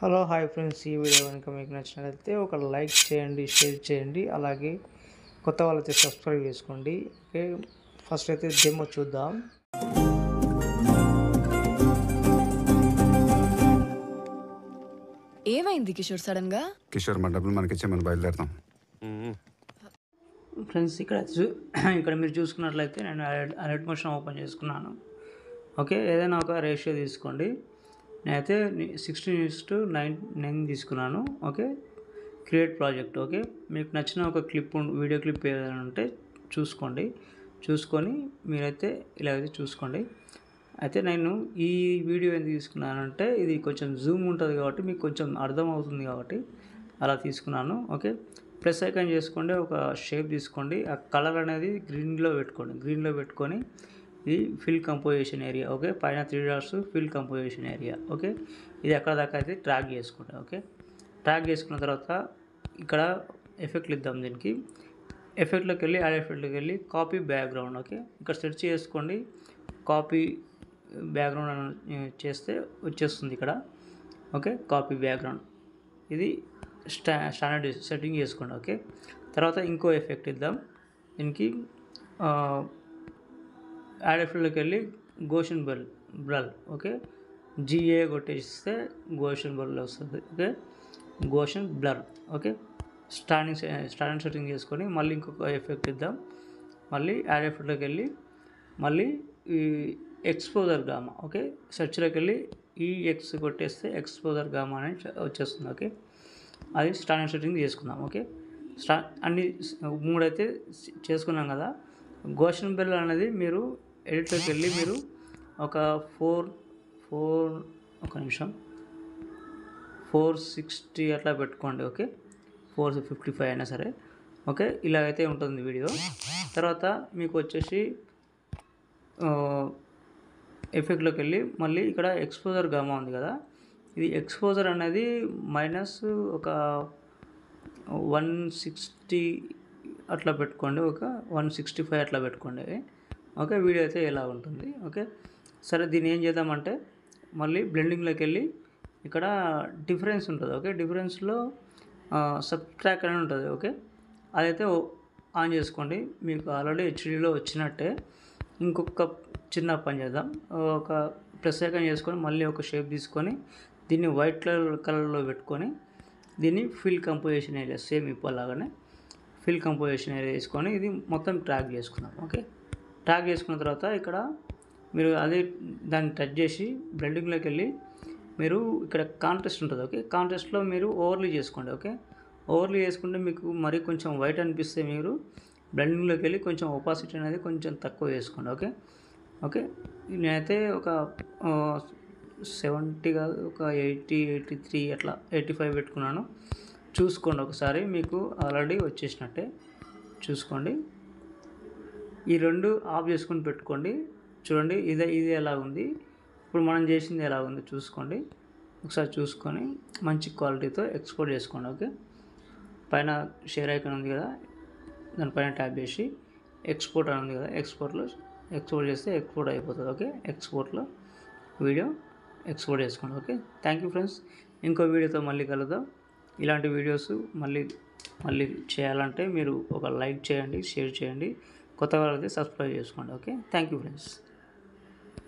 Hello hi friends, ఈ video కనుక మీకు నచ్చినట్లయితే ఒక లైక్ చేయండి, షేర్ చేయండి, అలాగే కొత్త వాళ్ళైతే సబ్స్క్రైబ్ చేసుకోండి. ఓకే, ఫస్ట్ అయితే డెమో చూద్దాం. ఏమైంది కిషోర్ సడన్ గా? కిషోర్ మన డబ్బులు మనకిచ్చే మనం బయలుదేరుతాం. ఫ్రెండ్స్ ఇక్కడ మీరు చూసుకున్నట్లయితే నేను అలర్ట్ మోషన్ ఓపెన్ చేసుకున్నాను. ఓకే, ఏదైనా ఒక రేషియో తీసుకోండి. నేనైతే 16:9 తీసుకున్నాను. Okay, create project. ఓకే, మీకు నచ్చిన ఒక వీడియో క్లిప్ ఏదైనా ఉంటే చూసుకొని మీరైతే ఇలాగైతే చూసుకోండి. అయితే నేను ఈ వీడియో ఎందుకు తీసుకున్నానంటే ఇది కొంచెం జూమ్ ఉంటుంది కాబట్టి మీకు కొంచెం అర్థం అవుతుంది కాబట్టి అలా తీసుకున్నాను. ఓకే, ప్లస్ ఐకాన్ చేసుకోండి, ఒక షేప్ తీసుకోండి, ఆ కలర్ అనేది గ్రీన్లో పెట్టుకొని ఇది ఫిల్ కంపోజిషన్ ఏరియా. ఓకే, పైన 3 dots fill composition area. Okay, ఇది ఎక్కడ దాకా అయితే ట్రాక్ చేసుకోండి. ఓకే, ట్రాక్ చేసుకున్న తర్వాత ఇక్కడ ఎఫెక్ట్లు ఇద్దాం. దీనికి ఎఫెక్ట్లోకి వెళ్ళి యాడ్ ఎఫెక్ట్లోకి వెళ్ళి కాపీ బ్యాక్గ్రౌండ్. ఓకే, ఇక్కడ సెర్చ్ చేసుకోండి, కాపీ బ్యాక్గ్రౌండ్ అని చేస్తే వచ్చేస్తుంది ఇక్కడ. ఓకే, కాపీ బ్యాక్గ్రౌండ్ ఇది స్టాండర్డ్ సెట్టింగ్ చేసుకోండి. ఓకే, తర్వాత ఇంకో ఎఫెక్ట్ ఇద్దాం. దీనికి యాడ్ ఎఫెక్ట్లోకి వెళ్ళి గోషన్ బ్రల్. ఓకే, జిఏ కొట్టేస్తే గోషన్ బ్రల్ వస్తుంది. Okay, Gaussian blur. Okay, standing setting చేసుకొని మళ్ళీ ఇంకొక ఎఫెక్ట్ ఇద్దాం. మళ్ళీ యాడ్ ఎఫెక్ట్లోకి వెళ్ళి మళ్ళీ ఈ ఎక్స్పోజర్ గామా. ఓకే, సెర్చ్లోకి వెళ్ళి ఈఎక్స్ కొట్టేస్తే ఎక్స్పోజర్ గామా అని వచ్చేస్తుంది. ఓకే, అది స్టాండింగ్ సెట్టింగ్ చేసుకుందాం. ఓకే, అన్ని 3 అయితే చేసుకున్నాం కదా. గోషన్ బెల్ అనేది మీరు ఎడిట్లోకి వెళ్ళి మీరు ఒక 460 అట్లా పెట్టుకోండి. ఓకే, 455 అయినా సరే. ఓకే, ఇలాగైతే ఉంటుంది వీడియో. తర్వాత మీకు వచ్చేసి ఎఫెక్ట్లోకి వెళ్ళి మళ్ళీ ఇక్కడ ఎక్స్పోజర్ గామా ఉంది కదా, ఇది ఎక్స్పోజర్ అనేది మైనస్ ఒక 160 అట్లా పెట్టుకోండి, ఒక 165 అట్లా పెట్టుకోండి. ఓకే, వీడియో అయితే ఎలా ఉంటుంది. ఓకే, సరే, దీన్ని ఏం చేద్దామంటే మళ్ళీ బ్లెండింగ్లోకి వెళ్ళి ఇక్కడ డిఫరెన్స్ ఉంటుంది. ఓకే, డిఫరెన్స్లో సబ్ట్రాక్ట్ అని ఉంటుంది. ఓకే, అదైతే ఆన్ చేసుకోండి. మీకు ఆల్రెడీ హెచ్డీలో వచ్చినట్టే ఇంకొక చిన్న పని చేద్దాం. ఒక ప్లస్ ఐకాన్ చేసుకొని మళ్ళీ ఒక షేప్ తీసుకొని దీన్ని వైట్ కలర్లో పెట్టుకొని దీన్ని ఫిల్ కంపోజిషన్ ఏరియా సేమ్ ఇప్పలాగానే ఫిల్ కంపోజిషన్ ఏరియా తీసుకొని ఇది మొత్తం ట్రాక్ చేసుకుందాం. ఓకే, ట్రాక్ చేసుకున్న తర్వాత ఇక్కడ మీరు అదే దాన్ని టచ్ చేసి బ్లెండింగ్లోకి వెళ్ళి మీరు ఇక్కడ కాంట్రాస్ట్ ఉంటుంది. ఓకే, కాంట్రాస్ట్లో మీరు ఓవర్లీ చేసుకోండి. ఓకే, ఓవర్లీ చేసుకుంటే మీకు మరీ కొంచెం వైట్ అనిపిస్తే మీరు బ్లెండింగ్లోకి వెళ్ళి కొంచెం ఒపాసిటీ అనేది కొంచెం తక్కువ చేసుకోండి. ఓకే, ఓకే, నేనైతే ఒక 70 కాదు, ఒక 80, 83 అట్లా 85 పెట్టుకున్నాను. చూసుకోండి ఒకసారి, మీకు ఆల్రెడీ వచ్చేసినట్టే చూసుకోండి. ఈ 2 ఆఫ్ చేసుకొని పెట్టుకోండి. చూడండి, ఇది ఎలా ఉంది, ఇప్పుడు మనం చేసింది ఎలా ఉంది చూసుకోండి. ఒకసారి చూసుకొని మంచి క్వాలిటీతో ఎక్స్పోర్ట్ చేసుకోండి. ఓకే, పైన షేర్ ఐకాన్ ఉంది కదా, దానిపైన ట్యాప్ చేసి ఎక్స్పోర్ట్ అని ఉంది కదా, ఎక్స్పోర్ట్ చేస్తే ఎక్స్పోర్ట్ అయిపోతుంది. ఓకే, ఎక్స్పోర్ట్లో వీడియో ఎక్స్పోర్ట్ చేసుకోండి. Okay, thank you friends. ఇంకో వీడియోతో మళ్ళీ కలుద్దాం. ఇలాంటి వీడియోస్ మళ్ళీ చేయాలంటే మీరు ఒక లైక్ చేయండి, షేర్ చేయండి, కొత్త వాళ్ళైతే సబ్స్క్రైబ్ చేసుకోండి. Okay, thank you friends.